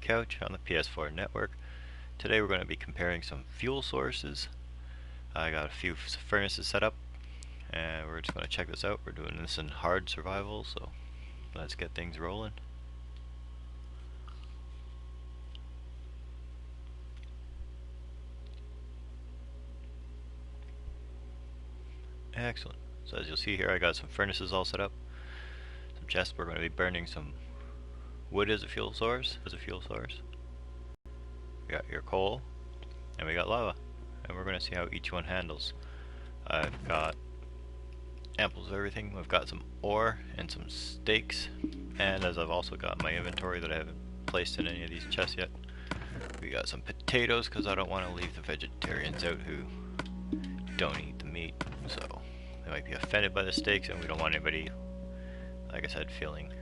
couch on the PS4 network. Today we're going to be comparing some fuel sources. I got a few furnaces set up and we're just going to check this out. We're doing this in hard survival, so let's get things rolling. Excellent. So as you'll see here, I got some furnaces all set up. Some chests. We're going to be burning some wood as a fuel source. We got your coal, and we got lava. And we're going to see how each one handles. I've got amples of everything. We've got some ore and some steaks. And as I've also got my inventory that I haven't placed in any of these chests yet. We got some potatoes because I don't want to leave the vegetarians out who don't eat the meat. So they might be offended by the steaks, and we don't want anybody, like I said, feeling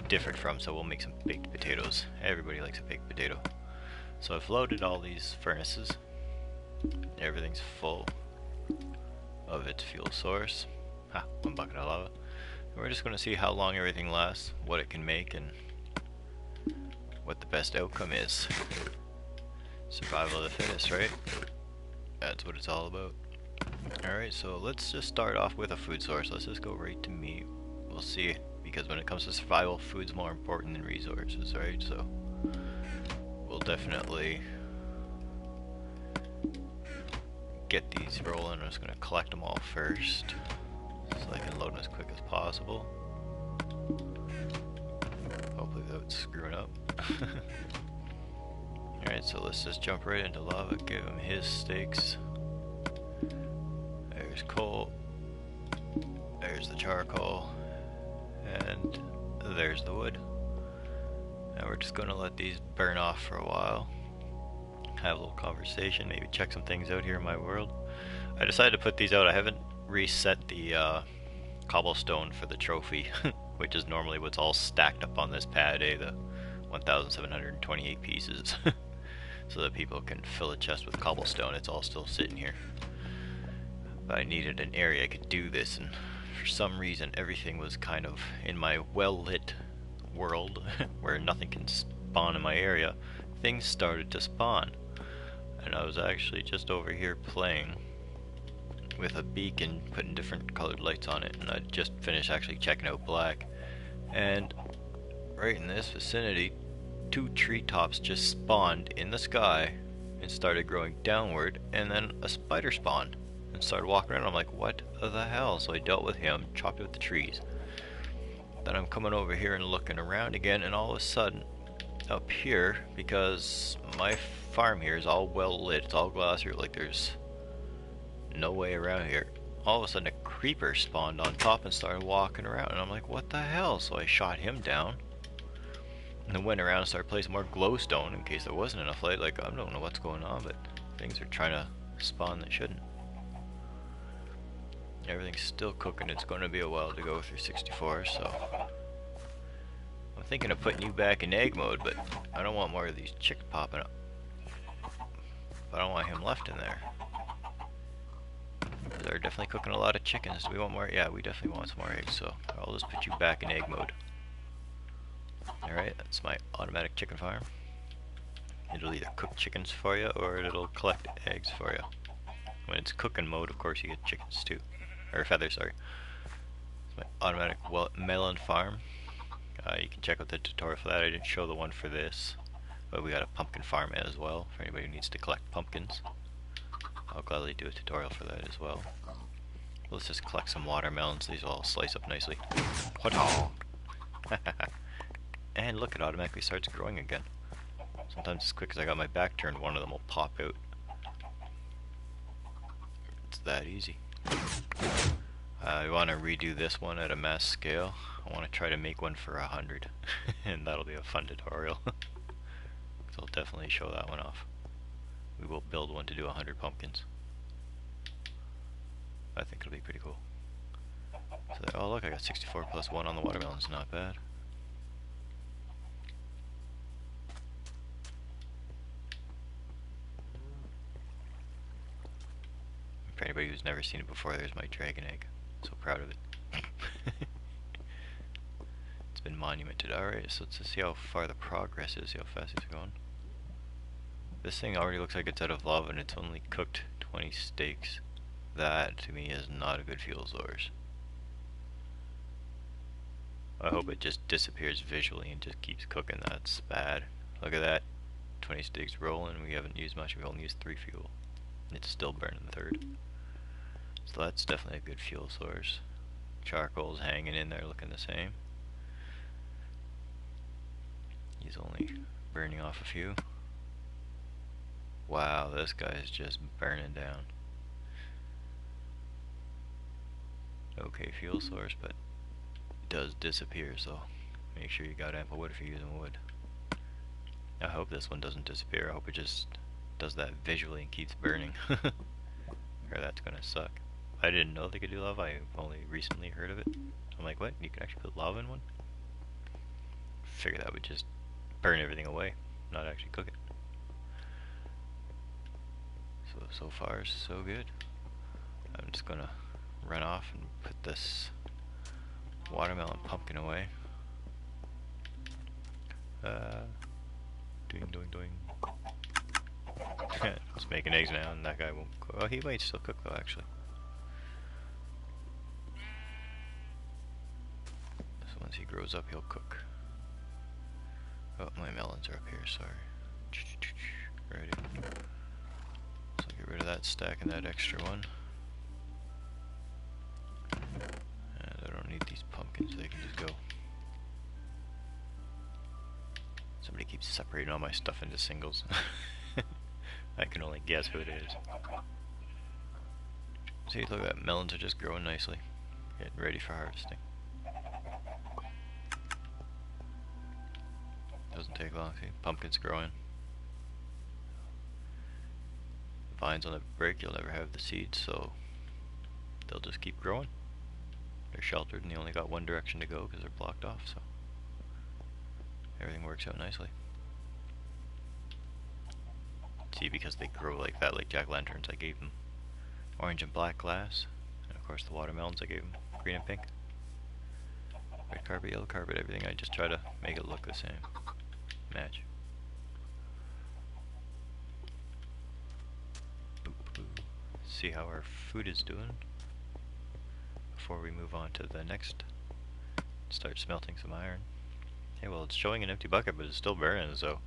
different from, so we'll make some baked potatoes. Everybody likes a baked potato. So I've loaded all these furnaces. Everything's full of its fuel source. One bucket of lava. And we're just going to see how long everything lasts, what it can make, and what the best outcome is. Survival of the fittest, right? That's what it's all about. Alright, so let's just start off with a food source. Let's just go right to meat. We'll see, because when it comes to survival, food's more important than resources, right? So we'll definitely get these rolling. I'm just going to collect them all first so I can load them as quick as possible. Hopefully without screwing up. Alright, so let's just jump right into lava, give him his steaks. There's coal, there's the charcoal, and there's the wood. Now we're just going to let these burn off for a while, have a little conversation, maybe check some things out here in my world. I decided to put these out. I haven't reset the cobblestone for the trophy, which is normally what's all stacked up on this pad, the 1,728 pieces, so that people can fill a chest with cobblestone. It's all still sitting here. But I needed an area I could do this, and for some reason everything was kind of in my well-lit world where nothing can spawn in my area. Things started to spawn, and I was actually just over here playing with a beacon, putting different colored lights on it, and I just finished actually checking out black, and right in this vicinity 2 treetops just spawned in the sky and started growing downward, and then a spider spawned and started walking around. I'm like, what the hell? So I dealt with him, chopped out the trees. Then I'm coming over here and looking around again, and all of a sudden up here, because my farm here is all well lit, it's all glass here, like there's no way around here, all of a sudden a creeper spawned on top and started walking around, and I'm like, what the hell? So I shot him down and then went around and started placing more glowstone in case there wasn't enough light. Like, I don't know what's going on, but things are trying to spawn that shouldn't. Everything's still cooking. It's going to be a while to go through 64, so I'm thinking of putting you back in egg mode, but I don't want more of these chicks popping up. But I don't want him left in there. They're definitely cooking a lot of chickens. Do we want more? Yeah, we definitely want some more eggs, so I'll just put you back in egg mode. Alright, that's my automatic chicken farm. It'll either cook chickens for you, or it'll collect eggs for you. When it's cooking mode, of course, you get chickens too. Or feathers, sorry. It's my automatic melon farm. You can check out the tutorial for that. I didn't show the one for this, but we got a pumpkin farm as well for anybody who needs to collect pumpkins. I'll gladly do a tutorial for that as well. Let's just collect some watermelons. These will all slice up nicely. And look, it automatically starts growing again. Sometimes as quick as I got my back turned, one of them will pop out. It's that easy. I want to redo this one at a mass scale. I want to try to make one for 100, and that'll be a fun tutorial. So I'll definitely show that one off. We will build one to do 100 pumpkins. I think it'll be pretty cool. So oh look, I got 64 plus 1 on the watermelons, not bad. For anybody who's never seen it before, there's my dragon egg. So proud of it. It's been monumented. Alright, so let's just see how far the progress is, see how fast it's going. This thing already looks like it's out of lava and it's only cooked 20 steaks. That, to me, is not a good fuel source. I hope it just disappears visually and just keeps cooking. That's bad. Look at that. 20 steaks rolling. We haven't used much. We've only used 3 fuel. It's still burning the third. So that's definitely a good fuel source. Charcoal's hanging in there looking the same. He's only burning off a few. Wow, this guy's just burning down. Okay fuel source, but it does disappear, so make sure you got ample wood if you're using wood. I hope this one doesn't disappear. I hope it just does that visually and keeps burning. Or that's gonna suck. I didn't know they could do lava. I've only recently heard of it. I'm like, what? You can actually put lava in one? Figure that would just burn everything away, not actually cook it. So far, so good. I'm just gonna run off and put this watermelon pumpkin away. Doing. It's making eggs now, and that guy won't cook. Oh, he might still cook though, actually. So once he grows up, he'll cook. Oh, my melons are up here, sorry. Ready. So get rid of that stack and that extra one. And I don't need these pumpkins, they can just go. Somebody keeps separating all my stuff into singles. I can only guess who it is. See, look at that, melons are just growing nicely. Getting ready for harvesting. Doesn't take long, see, pumpkin's growing. Vines will never break, you'll never have the seeds, so they'll just keep growing. They're sheltered and they only got one direction to go because they're blocked off, so everything works out nicely. See, because they grow like that, like jack-o'-lanterns, I gave them orange and black glass, and of course the watermelons I gave them green and pink. Red carpet, yellow carpet, everything, I just try to make it look the same. Match. See how our food is doing before we move on to the next. Start smelting some iron. Hey, well, it's showing an empty bucket, but it's still burning, so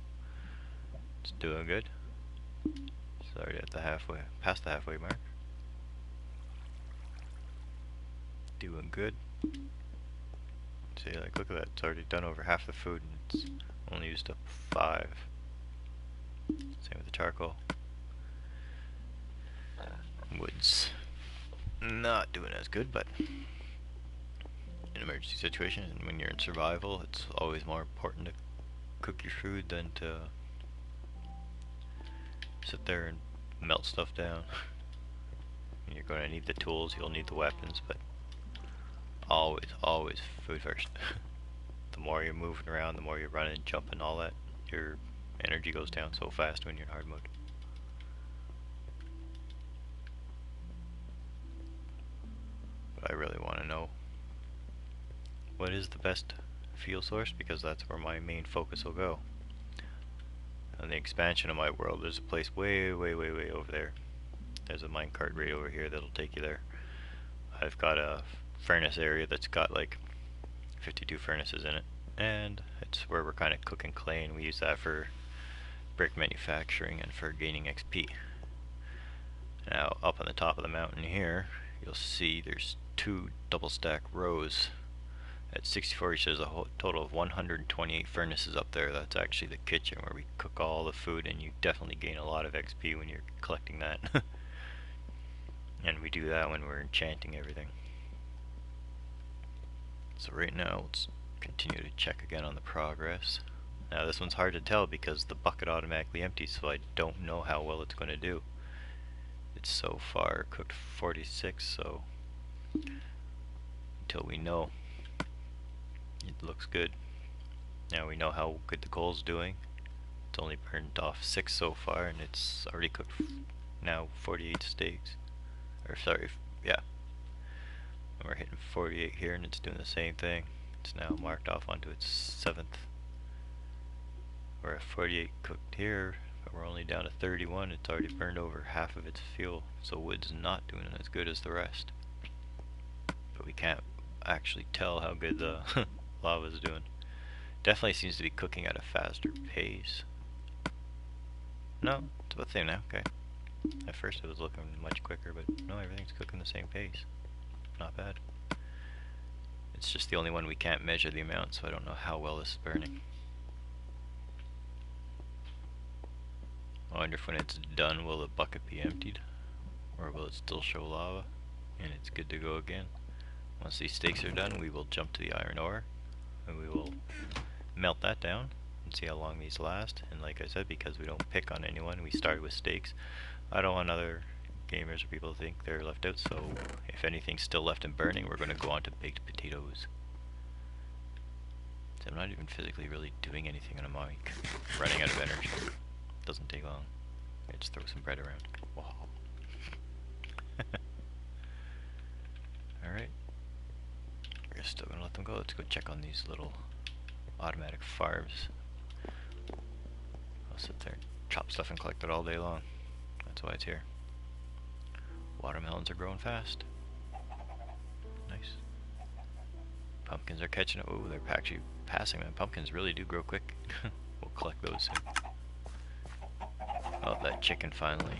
it's doing good. It's already at the halfway, past the halfway mark. Doing good. See, like, look at that. It's already done over half the food, and it's only used up 5. Same with the charcoal. Wood's not doing as good, but in emergency situations and when you're in survival, it's always more important to cook your food than to sit there and melt stuff down. You're going to need the tools, you'll need the weapons, but always food first. The more you're moving around, the more you're running, jumping, all that, your energy goes down so fast when you're in hard mode. But I really want to know what is the best fuel source, because that's where my main focus will go. On the expansion of my world, there's a place way over there. There's a minecart right over here that'll take you there. I've got a furnace area that's got like 52 furnaces in it, and it's where we're kind of cooking clay, and we use that for brick manufacturing and for gaining XP. Now up on the top of the mountain here, you'll see there's 2 double stack rows. At 64 each, there's a total of 128 furnaces up there. That's actually the kitchen where we cook all the food, and you definitely gain a lot of XP when you're collecting that. And we do that when we're enchanting everything. So right now, let's continue to check again on the progress. Now this one's hard to tell because the bucket automatically empties, so I don't know how well it's going to do. It's so far cooked 46, so until we know, it looks good. Now we know how good the coal's doing. It's only burned off 6 so far, and it's already cooked now 48 steaks. Or sorry, yeah. And we're hitting 48 here, and it's doing the same thing. It's now marked off onto its 7th. We're at 48 cooked here, but we're only down to 31. It's already burned over half of its fuel, so wood's not doing as good as the rest. But we can't actually tell how good the lava's doing. Definitely seems to be cooking at a faster pace. No, it's about the same now, okay. At first it was looking much quicker, but no, everything's cooking the same pace. Not bad. It's just the only one we can't measure the amount, so I don't know how well this is burning. I wonder if when it's done, will the bucket be emptied? Or will it still show lava? And it's good to go again. Once these steaks are done, we will jump to the iron ore. And we will melt that down and see how long these last. And like I said, because we don't pick on anyone, we started with steaks. I don't want other gamers or people to think they're left out, so if anything's still left and burning, we're going to go on to baked potatoes. So I'm not even physically really doing anything on a mic. Running out of energy. Doesn't take long. I just throw some bread around. Wow. Alright. We're still going to let them go. Let's go check on these little automatic farms. I'll sit there and chop stuff and collect it all day long. That's why it's here. Watermelons are growing fast. Nice. Pumpkins are catching up. Oh, they're actually passing them. Pumpkins really do grow quick. We'll collect those soon. Oh, that chicken finally.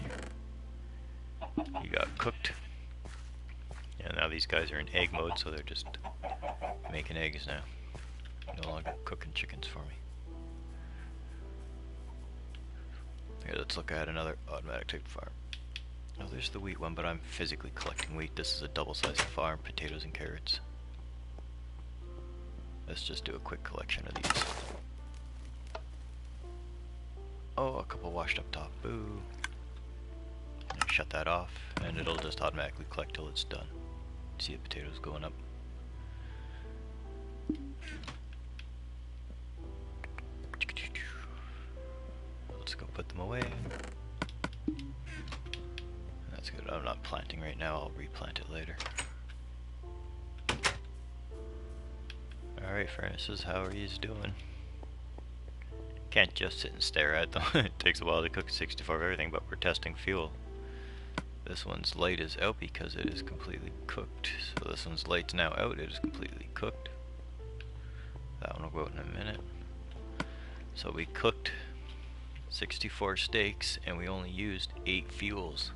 He got cooked. Yeah, now these guys are in egg mode, so they're just making eggs now. No longer cooking chickens for me. Here, let's look at another automatic type farm. Oh, there's the wheat one, but I'm physically collecting wheat. This is a double-sized farm, potatoes and carrots. Let's just do a quick collection of these. Oh, a couple washed up top. Boo. Shut that off, and it'll just automatically collect till it's done. See the potatoes going up. Let's go put them away. That's good. I'm not planting right now. I'll replant it later. Alright, furnaces, how are yous doing? Can't just sit and stare at them. It takes a while to cook 64 of everything, but we're testing fuel. This one's light is out because it is completely cooked. So this one's light's now out, it is completely cooked. That one will go out in a minute. So we cooked 64 steaks and we only used 8 fuels.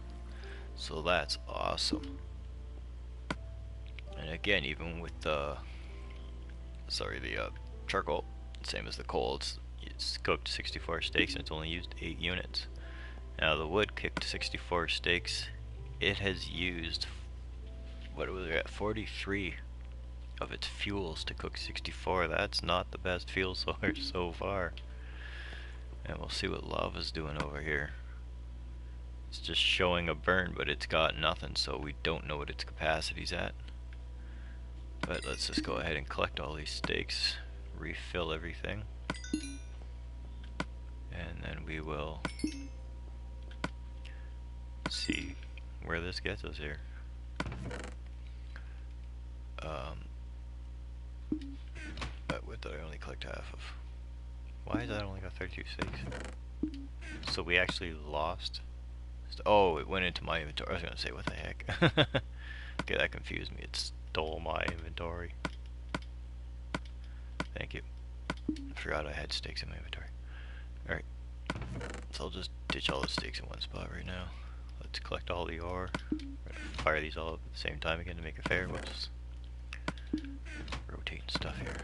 So that's awesome. And again, even with the charcoal, same as the coal, it's cooked 64 steaks and it's only used 8 units. Now the wood cooked 64 steaks. It has used, what was it at, 43 of its fuels to cook 64. That's not the best fuel source so far. And we'll see what lava's doing over here. It's just showing a burn, but it's got nothing, so we don't know what its capacity's at. But let's just go ahead and collect all these steaks, refill everything, and then we will see where this gets us here. That wood that I only collect half of. Why is that only got 32 steaks? So we actually lost. Oh, it went into my inventory. I was gonna say, what the heck? Okay, that confused me. It stole my inventory. Thank you. I forgot I had steaks in my inventory. Alright. So I'll just ditch all the steaks in one spot right now. Let's collect all the ore. We're gonna fire these all up at the same time again to make it fair. We'll just rotate stuff here.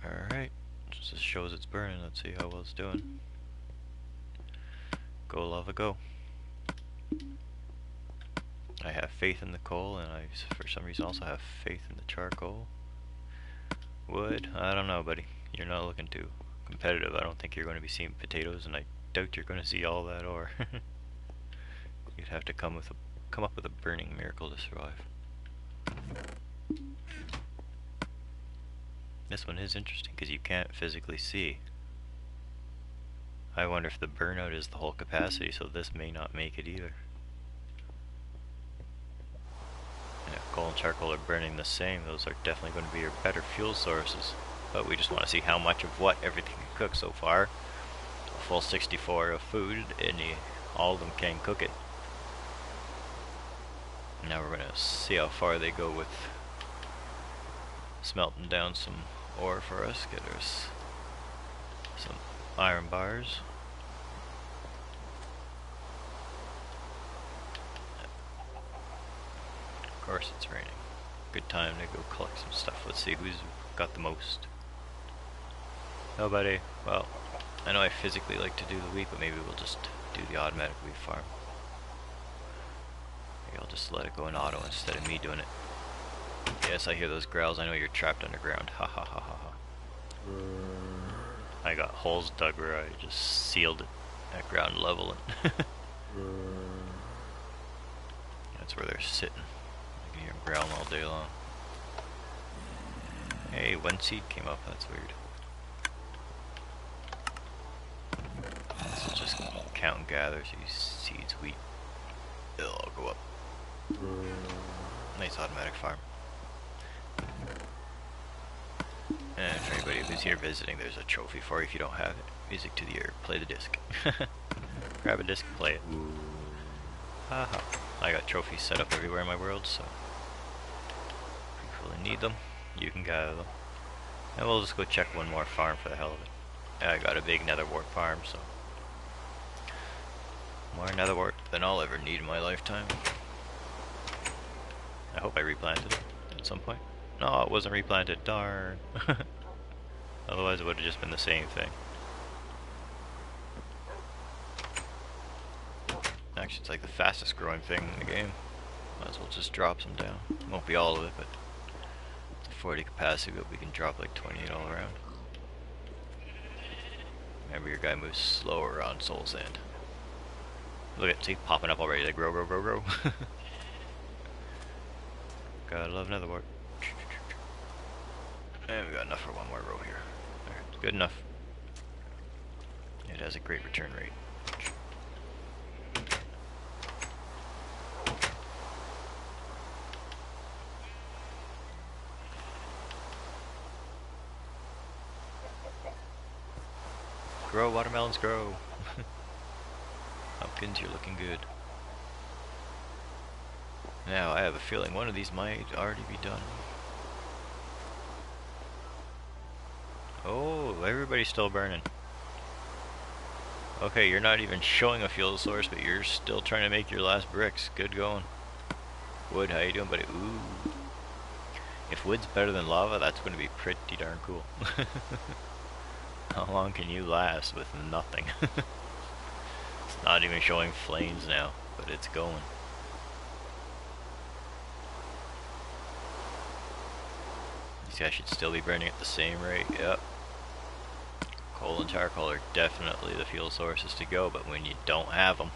Alright. Just shows it's burning. Let's see how well it's doing. Go lava go. I have faith in the coal, and I for some reason also have faith in the charcoal. Wood, I don't know, buddy. You're not looking too competitive. I don't think you're going to be seeing potatoes, and I doubt you're going to see all that ore. You'd have to come up with a burning miracle to survive. This one is interesting because you can't physically see. I wonder if the burnout is the whole capacity, so this may not make it either. Yeah, coal and charcoal are burning the same, those are definitely going to be your better fuel sources. But we just want to see how much of what everything can cook so far. A full 64 of food, and all of them can cook it. Now we're going to see how far they go with smelting down some ore for us, get us some iron bars. Of course it's raining. Good time to go collect some stuff. Let's see who's got the most. Nobody. Well, I know I physically like to do the wheat, but maybe we'll just do the automatic wheat farm. Maybe I'll just let it go in auto instead of me doing it. Yes, I hear those growls. I know you're trapped underground. Ha ha ha ha ha. I got holes dug where I just sealed it at ground level. And that's where they're sitting. I can hear them growling all day long. Hey, one seed came up. That's weird. This is just count and gather. So you seeds, wheat. It'll all go up. Nice automatic farm. And for anybody who's here visiting, there's a trophy for you if you don't have it. Music to the ear, play the disc. Grab a disc, play it. Haha. I got trophies set up everywhere in my world, so if you really need them, you can gather them. And we'll just go check one more farm for the hell of it. I got a big nether wart farm, so more nether wart than I'll ever need in my lifetime. I hope I replanted it at some point. No, it wasn't replanted, darn. Otherwise it would have just been the same thing. Actually, it's like the fastest growing thing in the game. Might as well just drop some down. Won't be all of it, but it's a 40 capacity, but we can drop like 28 all around. Remember, your guy moves slower on soul sand. Look at, see, popping up already. They grow, grow, grow, grow. Gotta love nether wart. And we got enough for one more row here. Alright, good enough. It has a great return rate. Grow, watermelons, grow. Pumpkins, you're looking good. Now, I have a feeling one of these might already be done. Oh, everybody's still burning. Okay, you're not even showing a fuel source, but you're still trying to make your last bricks. Good going. Wood, how you doing, buddy? Ooh. If wood's better than lava, that's going to be pretty darn cool. How long can you last with nothing? It's not even showing flames now, but it's going. These guys should still be burning at the same rate. Yep. Coal and charcoal are definitely the fuel sources to go, but when you don't have them,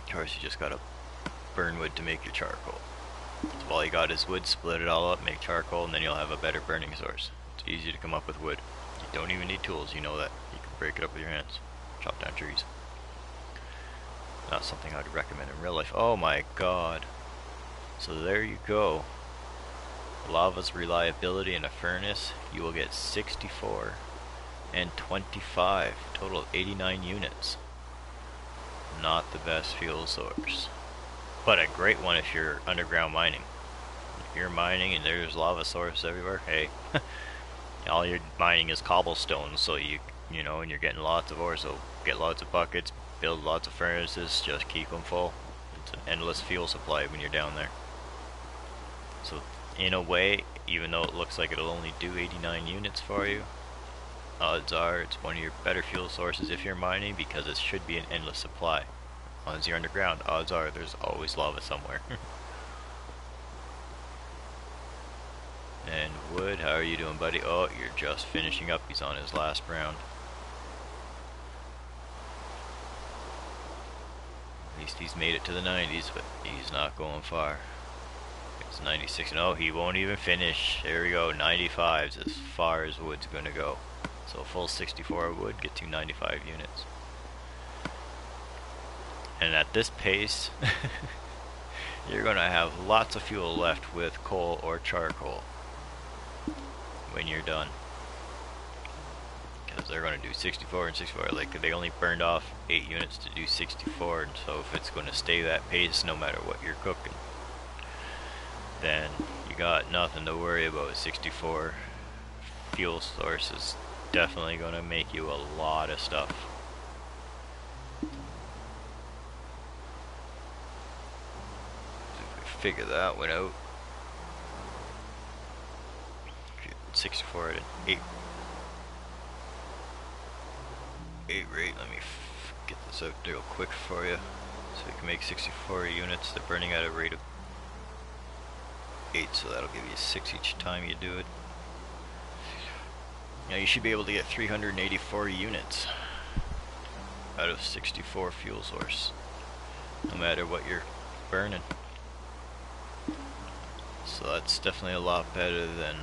of course you just gotta burn wood to make your charcoal. So all you got is wood, split it all up, make charcoal, and then you'll have a better burning source. It's easy to come up with wood. You don't even need tools, you know that. You can break it up with your hands. Chop down trees. Not something I'd recommend in real life. Oh my god. So there you go. Lava's reliability in a furnace, you will get 64 and 25. Total of 89 units. Not the best fuel source, but a great one if you're underground mining. If you're mining and there's lava source everywhere, hey, all your mining is cobblestone, so you know, and you're getting lots of ore, so get lots of buckets, build lots of furnaces, just keep them full. It's an endless fuel supply when you're down there. So in a way, even though it looks like it'll only do 89 units for you, odds are it's one of your better fuel sources if you're mining, because it should be an endless supply. As long as you're underground, odds are there's always lava somewhere. And Wood, how are you doing, buddy? Oh, you're just finishing up. He's on his last round. At least he's made it to the 90s, but he's not going far. It's 96. No, he won't even finish. There we go. 95's as far as Wood's going to go. So full 64 wood gets you 95 units. And at this pace, you're going to have lots of fuel left with coal or charcoal when you're done. Because they're going to do 64 and 64. Like, they only burned off 8 units to do 64, and so if it's going to stay that pace no matter what you're cooking, then you got nothing to worry about. 64 fuel sources definitely going to make you a lot of stuff. Figure that one out. 64 at an 8 rate. Let me get this out real quick for you. So you can make 64 units. They're burning at a rate of 8, so that'll give you 6 each time you do it. Now you should be able to get 384 units out of 64 fuel source, no matter what you're burning. So that's definitely a lot better than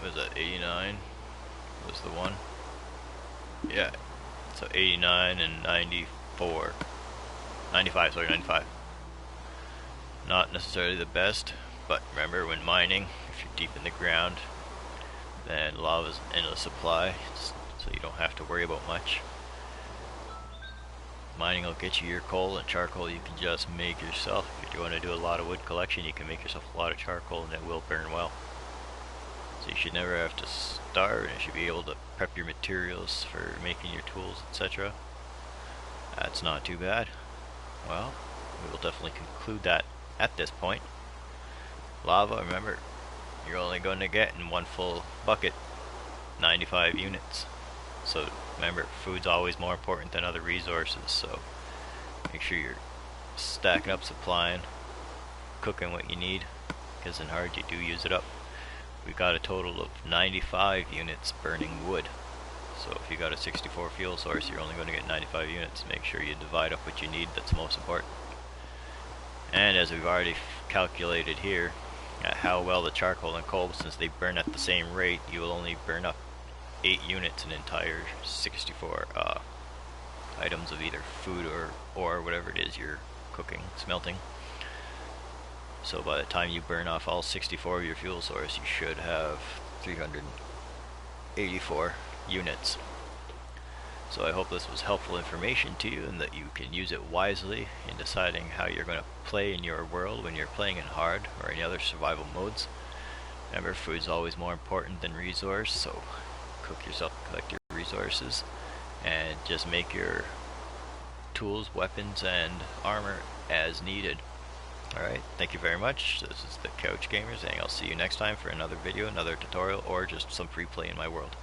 was that 89 was the one? Yeah, so 89 and 94. 95, sorry, 95. Not necessarily the best, but remember when mining, if you're deep in the ground, then lava's endless supply, so you don't have to worry about much. Mining will get you your coal, and charcoal you can just make yourself. If you want to do a lot of wood collection, you can make yourself a lot of charcoal and it will burn well. So you should never have to starve, and you should be able to prep your materials for making your tools, etc. That's not too bad. Well, we will definitely conclude that at this point. Lava, remember, you're only going to get in one full bucket 95 units. So remember, food's always more important than other resources, so make sure you're stacking up, supplying, cooking what you need, because in hard you do use it up. We got a total of 95 units burning wood. So if you got a 64 fuel source, you're only going to get 95 units. Make sure you divide up what you need, that's most important. And as we've already calculated here, at how well the charcoal and coal, since they burn at the same rate, you will only burn up 8 units an entire 64 items of either food or whatever it is you're cooking, smelting. So by the time you burn off all 64 of your fuel source, you should have 384 units. So I hope this was helpful information to you and that you can use it wisely in deciding how you're going to play in your world when you're playing in hard or any other survival modes. Remember, food's always more important than resource, so cook yourself, collect your resources, and just make your tools, weapons, and armor as needed. Alright, thank you very much. This is the Couch Gamer saying I'll see you next time for another video, another tutorial, or just some free play in my world.